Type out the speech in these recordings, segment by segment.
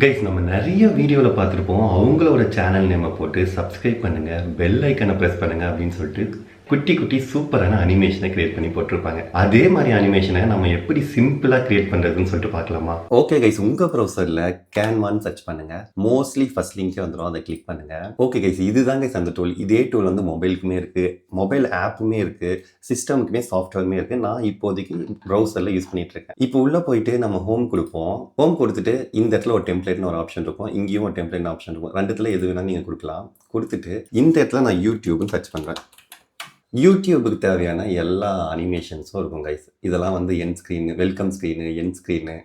Guys நம்ம நிறைய வீடியோவில் பார்த்துருப்போம். அவங்களோட சேனல் நேமை போட்டு சப்ஸ்கிரைப் பண்ணுங்க, பெல் ஐக்கனை ப்ரெஸ் பண்ணுங்க அப்படின்னு சொல்லிட்டு குட்டி குட்டி சூப்பரான அனிமேஷனை கிரியேட் பண்ணி போட்டிருப்பாங்க. அதே மாதிரி அனிமேஷனை நம்ம எப்படி சிம்பிளாக கிரியேட் பண்ணுறதுன்னு சொல்லிட்டு பார்க்கலாமா? ஓகே கைஸ், உங்கள் ப்ரௌசரில் கேன்வான்னு சர்ச் பண்ணுங்க. மோஸ்ட்லி ஃபர்ஸ்ட் லிங்கே வந்துடும், அதை கிளிக் பண்ணுங்க. ஓகே கைஸ், இதுதான் கைஸ் அந்த டூல். இதே டூல் வந்து மொபைலுக்குமே இருக்குது, மொபைல் ஆப்புமே இருக்குது, சிஸ்டமுக்குமே சாஃப்ட்வேருமே இருக்குது. நான் இப்போதைக்கு ப்ரௌசரில் யூஸ் பண்ணிட்டு இருக்கேன். இப்போ உள்ளே போயிட்டு நம்ம ஹோம் கொடுப்போம். ஹோம் கொடுத்துட்டு இந்த இடத்துல ஒரு டெம்ப்ளேட்னு ஒரு ஆப்ஷன் இருக்கும், இங்கேயும் ஒரு டெம்ப்ளேட்னு ஆப்ஷன் இருக்கும். ரெண்டுத்துல எது வேணாலும் நீங்கள் கொடுக்கலாம். கொடுத்துட்டு இந்த இடத்துல நான் யூடியூப்னு சர்ச் பண்ணுறேன். யூடியூபுக்கு தேவையான எல்லா அனிமேஷன்ஸும் இருக்கும் கைஸ். இதெல்லாம் வந்து என் ஸ்க்ரீனு, வெல்கம் ஸ்க்ரீனு, என் ஸ்க்ரீனு,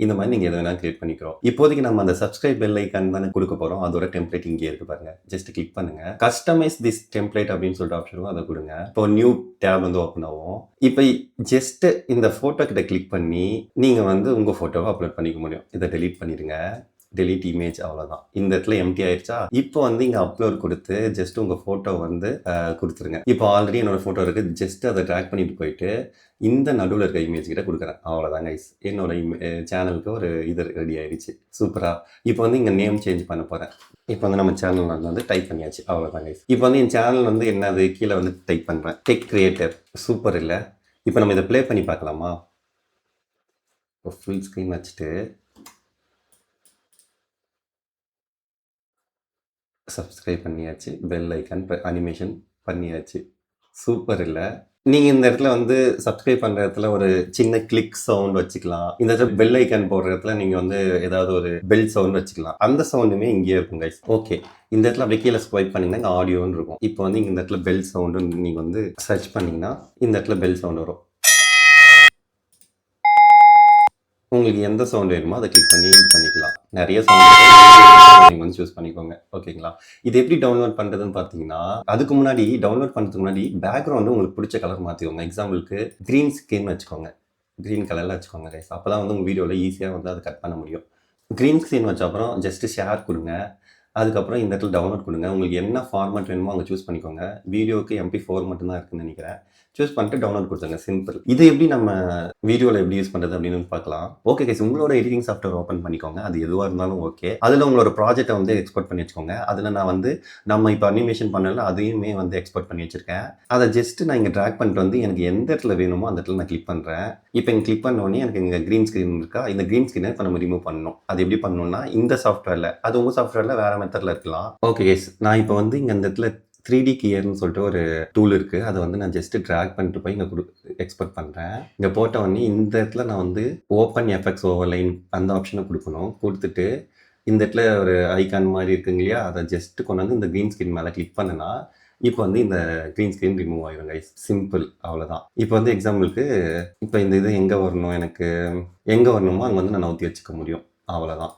இந்த மாதிரி நீங்கள் எது வேணால் கிரியேட் பண்ணிக்கிறோம். இப்போதைக்கு நம்ம அந்த சப்ஸ்கிரைப் பெல் ஐக்கான் தானே கொடுக்க போகிறோம். அதோட டெம்ப்ளேட் இங்கே இருக்கு பாருங்க. ஜஸ்ட் கிளிக் பண்ணுங்க. கஸ்டமைஸ் திஸ் டெம்ப்ளேட் அப்படின்னு சொல்லிட்டு ஆப்ஷன் இருக்கும், அதை கொடுங்க. இப்போ நியூ டேப் வந்து ஓப்பன் ஆகும். இப்போ ஜஸ்ட் இந்த ஃபோட்டோ கிட்ட கிளிக் பண்ணி நீங்கள் வந்து உங்கள் ஃபோட்டோவை அப்லோட் பண்ணிக்க முடியும். இதை டெலீட் பண்ணிடுங்க. டெலிட் இமேஜ், அவ்வளோதான். இந்த இடத்துல எம்டி ஆயிடுச்சா? இப்போ வந்து இங்கே அப்லோட் கொடுத்து ஜஸ்ட் உங்கள் ஃபோட்டோ வந்து கொடுத்துருங்க. இப்போ ஆல்ரெடி என்னோட ஃபோட்டோ இருக்குது. ஜஸ்ட் அதை ட்ராக் பண்ணிட்டு போயிட்டு இந்த நடுவில் இருக்க இமேஜ் கிட்ட கொடுக்குறேன். அவ்வளோதான் கைஸ், என்னோட சேனலுக்கு ஒரு இது ரெடி ஆயிடுச்சு. சூப்பராக. இப்போ வந்து இங்கே நேம் சேஞ்ச் பண்ண போகிறேன். இப்போ வந்து நம்ம சேனல் வந்து டைப் பண்ணியாச்சு. அவ்வளோதான் கைஸ். இப்போ வந்து என் சேனல் வந்து என்னது கீழே வந்து டைப் பண்ணுறேன், டெக் கிரியேட்டர். சூப்பர் இல்லை? இப்போ நம்ம இதை ப்ளே பண்ணி பார்க்கலாமா? இப்போ ஃபுல் ஸ்க்ரீன் வச்சுட்டு சப்ஸ்கிரைப் பண்ணியாச்சு, பெல் ஐக்கான் அனிமேஷன் பண்ணியாச்சு. சூப்பர் இல்லை? நீங்கள் இந்த இடத்துல வந்து சப்ஸ்கிரைப் பண்ணுற இடத்துல ஒரு சின்ன கிளிக் சவுண்ட் வச்சுக்கலாம். இந்த இடத்துல பெல் ஐக்கான் போடுற இடத்துல நீங்கள் வந்து ஏதாவது ஒரு பெல் சவுண்ட் வச்சுக்கலாம். அந்த சவுண்டுமே இங்கேயே இருக்கும் கைஸ். ஓகே, இந்த இடத்துல அப்படியே கீழே ஸ்வைப் பண்ணிங்கன்னா இங்கே ஆடியோன்னு இருக்கும். இப்போ வந்து இந்த இடத்துல பெல் சவுண்டுன்னு நீங்கள் வந்து சர்ச் பண்ணிங்கன்னா இந்த இடத்துல பெல் சவுண்ட் வரும். உங்களுக்கு எந்த சவுண்ட் வேணுமோ அதை கிளிக் பண்ணி யூஸ் பண்ணிக்கலாம். நிறைய சவுண்ட் நீங்கள் வந்து சூஸ் பண்ணிக்கோங்க. ஓகேங்களா? இது எப்படி டவுன்லோட் பண்ணுறதுன்னு பார்த்தீங்கன்னா, அதுக்கு முன்னாடி டவுன்லோட் பண்ணுறதுக்கு முன்னாடி பேக்ரவுண்டு உங்களுக்கு பிடிச்ச கலர் மாற்றிக்கோங்க. எக்ஸாம்பிளுக்கு க்ரீன் ஸ்கிரீன் வச்சுக்கோங்க. க்ரீன் கலரில் வச்சுக்கோங்க கைஸ். அப்போ தான் வந்து உங்கள் வீடியோவில் ஈஸியாக வந்து அதை கட் பண்ண முடியும். க்ரீன் ஸ்க்ரீன் வச்ச அப்புறம் ஜஸ்ட்டு ஷேர் கொடுங்க. அதுக்கப்புறம் இந்த இடத்துல டவுன்லோட் கொடுங்க. உங்களுக்கு என்ன ஃபார்மேட் வேணுமோ அங்கே சூஸ் பண்ணிக்கோங்க. வீடியோவுக்கு MP4 மட்டும்தான் இருக்குன்னு நினைக்கிறேன். சூஸ் பண்ணிட்டு டவுன்லோட் கொடுத்துருங்க. சிம்பிள். இது எப்படி நம்ம வீடியோவில் எப்படி யூஸ் பண்ணுறது அப்படின்னு பார்க்கலாம். ஓகே கைஸ், உங்களோட எடிட்டிங் சாஃப்ட்வேர் ஓப்பன் பண்ணிக்கோங்க. அது எதுவாக இருந்தாலும் ஓகே. அதில் உங்களோட ப்ராஜெக்டை வந்து எக்ஸ்போர்ட் பண்ணி வச்சுக்கோங்க. அதில் நான் வந்து நம்ம இப்போ அனிமேஷன் பண்ணல அதையுமே வந்து எக்ஸ்போர்ட் பண்ணி வச்சுருக்கேன். அதை ஜஸ்ட் நான் இங்கே ட்ராக் பண்ணிட்டு வந்து எனக்கு எந்த இடத்துல வேணுமோ அந்த இடத்துல நான் கிளிக் பண்ணுறேன். இப்போ இங்கே கிளிக் பண்ணோடனே எனக்கு இங்கே க்ரீன் ஸ்க்ரீன் இருக்கா? இந்த க்ரீன் ஸ்க்ரீனை இப்போ நம்ம ரிமூவ் பண்ணணும். அது எப்படி பண்ணணும்னா இந்த சாஃப்ட்வேரில், அது உங்கள் சாஃப்ட்வேரில் வேறு மெத்தடில் இருக்கலாம். ஓகே கைஸ், நான் இப்போ வந்து இங்கே இந்த இடத்துல 3D கியர்னு சொல்லிட்டு ஒரு டூல் இருக்குது. அதை வந்து நான் ஜஸ்ட்டு ட்ராக் பண்ணிட்டு போய் இங்கே எக்ஸ்போர்ட் பண்ணுறேன். இங்கே போட்ட உடனே இந்த இடத்துல நான் வந்து ஓப்பன் எஃபெக்ட்ஸ் ஓவர்லைன் அந்த ஆப்ஷனை கொடுக்கணும். கொடுத்துட்டு இந்த இடத்துல ஒரு ஐகான் மாதிரி இருக்குங்க இல்லையா, அதை ஜஸ்ட்டு கொண்டு வந்து இந்த க்ரீன் ஸ்க்ரீன் மேலே கிளிக் பண்ணுனா இப்போ வந்து இந்த க்ரீன் ஸ்க்ரீன் ரிமூவ் ஆகிடும் கைஸ். சிம்பிள், அவ்வளோதான். இப்போ வந்து எக்ஸாம்பிளுக்கு இப்போ இந்த இது எங்கே வரணும், எனக்கு எங்கே வரணுமோ அங்கே வந்து நான் நவுத்தி வச்சுக்க முடியும். அவ்வளோதான்.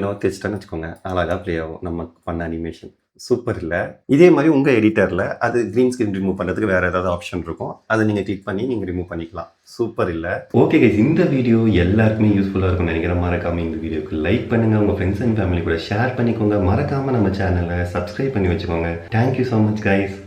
நோட் வச்சுட்டேன்னு வச்சுக்கோங்க, அழகாக ப்ளே ஆகும் நம்ம பண்ண அனிமேஷன். சூப்பர் இல்லை? இதே மாதிரி உங்கள் எடிட்டரில் அது க்ரீன் ஸ்க்ரீன் ரிமூவ் பண்ணுறதுக்கு வேறு ஏதாவது ஆப்ஷன் இருக்கும், அதை நீங்கள் கிளிக் பண்ணி நீங்கள் ரிமூவ் பண்ணிக்கலாம். சூப்பர் இல்லை? ஓகே கைஸ், இந்த வீடியோ எல்லாருக்குமே யூஸ்ஃபுல்லாக இருக்கும்னு நினைக்கிறேன். மறக்காமல் இந்த வீடியோக்கு லைக் பண்ணுங்கள், உங்கள் ஃப்ரெண்ட்ஸ் அண்ட் ஃபேமிலி கூட ஷேர் பண்ணிக்கோங்க. மறக்காமல் நம்ம சேனலை சப்ஸ்கிரைப் பண்ணி வச்சுக்கோங்க. Thank you so much guys.